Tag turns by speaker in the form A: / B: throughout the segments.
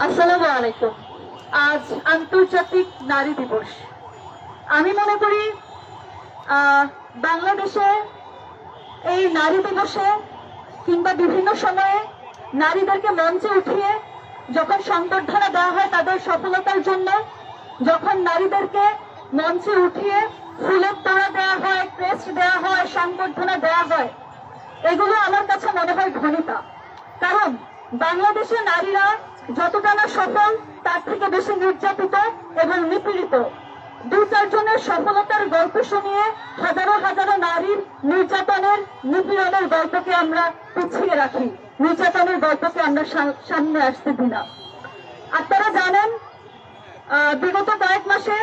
A: আসসালামু আলাইকুম। আজ আন্তর্জাতিক নারী দিবস। আমি মনে করি বাংলাদেশে এই নারী দিবসে কিংবা বিভিন্ন সময়ে নারীদেরকে মঞ্চে উঠিয়ে যখন সংবর্ধনা দেওয়া হয় তাদের সফলতার জন্য, যখন নারীদেরকে মঞ্চে উঠিয়ে ফুলের তোড়া দেওয়া হয়, ক্রেস্ট দেওয়া হয়, সংবর্ধনা দেওয়া হয়, এগুলো আমার কাছে মনে হয় ঘনিতা। কারণ বাংলাদেশের নারীরা যতটা না সফল তার থেকে বেশি নির্যাতিত এবং নিপীড়িত। দু চারজনের সফলতার গল্প শুনিয়ে হাজারো হাজারো নারীর নির্যাতনের, নিপীড়নের গল্পকে আমরা পিছিয়ে রাখি, নির্যাতনের গল্পকে আমরা সামনে আসতে দিই না। আপনারা জানেন বিগত কয়েক মাসে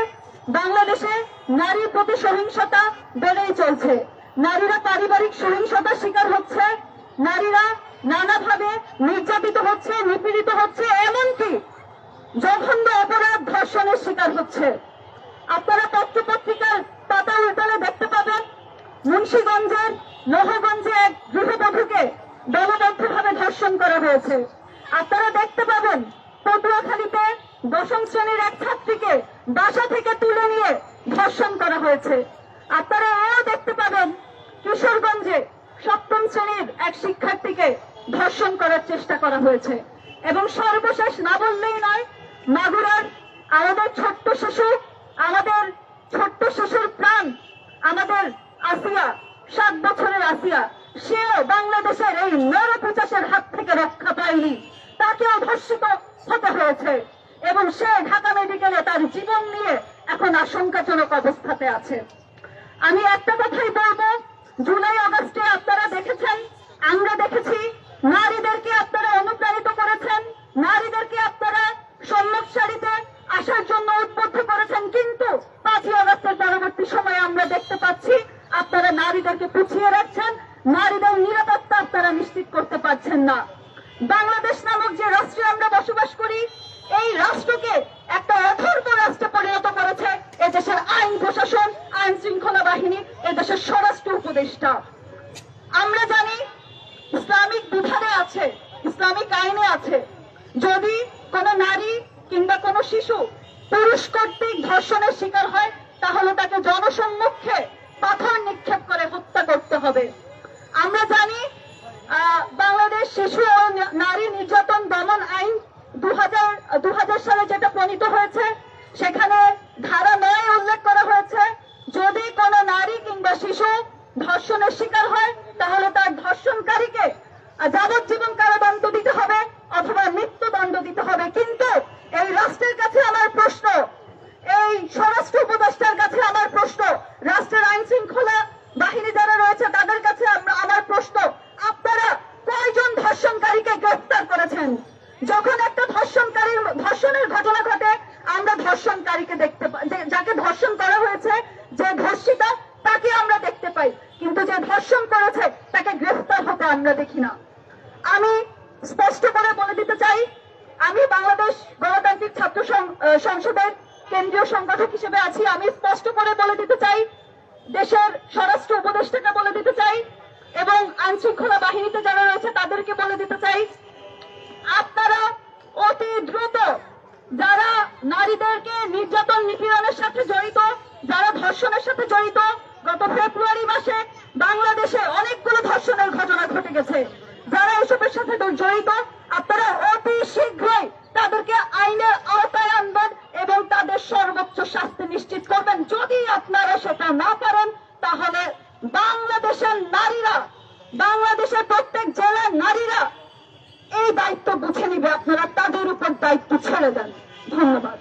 A: বাংলাদেশে নারীর প্রতি সহিংসতা বেড়েই চলছে। নারীরা পারিবারিক সহিংসতার শিকার হচ্ছে, নারীরা নানাভাবে নির্যাতিত হচ্ছে, নিপীড়িত হচ্ছে, এমনকি জঘন্য অপরাধ ধর্ষণের শিকার হচ্ছে। আপনারা পত্রপত্রিকার পাতা উল্টালে দেখতে পাবেন মুন্সিগঞ্জের লোহগঞ্জে এক গৃহবধূকে দলবদ্ধভাবে ধর্ষণ করা হয়েছে। আপনারা দেখতে পাবেন পটুয়াখালীতে 10ম শ্রেণীর এক ছাত্রীকে বাসা থেকে তুলে নিয়ে ধর্ষণ করা হয়েছে। আপনারা এও দেখতে পাবেন কিশোরগঞ্জে 7ম শ্রেণীর এক শিক্ষার্থীকে ধর্ষণ করার চেষ্টা করা হয়েছে। এবং সর্বশেষ না বললেই নয়, মাগুরার আমাদের ছোট্ট শিশুর প্রাণ, আমাদের আসিয়া, 7 বছরের আসিয়া, সেও বাংলাদেশের এই নরপিচাসের হাত থেকে রক্ষা পায়নি, তাকেও ধর্ষিত হতে হয়েছে এবং সে ঢাকা মেডিকেলে তার জীবন নিয়ে এখন আশঙ্কাজনক অবস্থাতে আছে। আমি একটা কথাই বলবো, জুলাই আগস্টে আপনারা দেখেছেন, আমরা দেখেছি, নারীদেরকে আপনারা অনুপ্রাণিত করেছেন, নারীদেরকে আপনারা সম্মুখ সারিতে আসার জন্য উদ্বুদ্ধ করেছেন, কিন্তু 5ই আগস্টের পরবর্তী সময়ে আমরা দেখতে পাচ্ছি আপনারা নারীদেরকে পিছিয়ে রাখছেন, নারীদের নিরাপত্তা আপনারা নিশ্চিত করতে পারছেন না। বাংলাদেশ নামক যে রাষ্ট্রে আমরা বসবাস করি, এই রাষ্ট্রকে একটা অথর্ব রাষ্ট্রে পরিণত করেছে এদেশের আইন প্রশাসন, আইন শৃঙ্খলা বাহিনী, এদেশের স্বরাষ্ট্র উপদেষ্টা। আমরা জানি ইসলামিক বিধানে আছে, ইসলামিক আইনে আছে, যদি কোন নারী কিংবা কোন শিশু পুরুষ কর্তৃক ধর্ষণের শিকার হয় তাহলে তাকে জনসম্মুখে পাথর নিক্ষেপ করে হত্যা করতে হবে। আমরা জানি বাংলাদেশ শিশু ও নারী নির্যাতন দমন আইন 2000 সালে যেটা প্রণীত হয়েছে, সেখানে ধারা 9 উল্লেখ করা হয়েছে, যদি কোন নারী কিংবা শিশু ধর্ষণের শিকার হয় তাহলে তার ধর্ষণকারীকে যাবজ্জীবন কারাদণ্ড দিতে হবে অথবা মৃত্যুদণ্ড দিতে হবে। কিন্তু এই রাষ্ট্রের কাছে আমার প্রশ্ন, এই স্বরাষ্ট্র উপদেষ্টার কাছে আমার প্রশ্ন, রাষ্ট্রের আইন শৃঙ্খলা বাহিনী যারা রয়েছে তাদের কাছে আমার প্রশ্ন, আপনারা কয়জন ধর্ষণকারীকে গ্রেফতার করেছেন? যখন একটা ধর্ষণের ঘটনা ঘটে আমরা ধর্ষণকারীকে দেখতে পাই, যাকে ধর্ষণ করা হয়েছে, যে ধর্ষিতা তাকে আমরা দেখতে পাই, কিন্তু যে ধর্ষণ করেছে তাকে গ্রেফতার হতে আমরা দেখি না। আমি স্পষ্ট করে বলে দিতে চাই, আমি বাংলাদেশ গণতান্ত্রিক ছাত্র সংসদের কেন্দ্রীয় সংগঠক হিসেবে আছি। আমি স্পষ্ট করে বলে দিতে চাই, দেশের স্বরাষ্ট্র উপদেষ্টাকে বলে দিতে চাই এবং আইন শৃঙ্খলা বাহিনীতে যারা রয়েছে তাদেরকে বলে দিতে চাই, আপনারা অতি দ্রুত যারা নারীদেরকে নির্যাতন নিপীড়নের সাথে জড়িত, যারা ধর্ষণের সাথে জড়িত, গত ফেব্রুয়ারি মাসে বাংলাদেশে অনেকগুলো ধর্ষণের ঘটনা ঘটে গেছে, যারা এসবের সাথে জড়িত আপনারা অতি শীঘ্রই তাদেরকে আইনের আওতায় আনবেন এবং তাদের সর্বোচ্চ শাস্তি নিশ্চিত করবেন। যদি আপনারা সেটা না পারেন তাহলে বাংলাদেশের নারীরা, বাংলাদেশের প্রত্যেক জেলার নারীরা এই দায়িত্ব বুঝে নিবে, আপনারা তাদের উপর দায়িত্ব ছেড়ে দেন। ধন্যবাদ।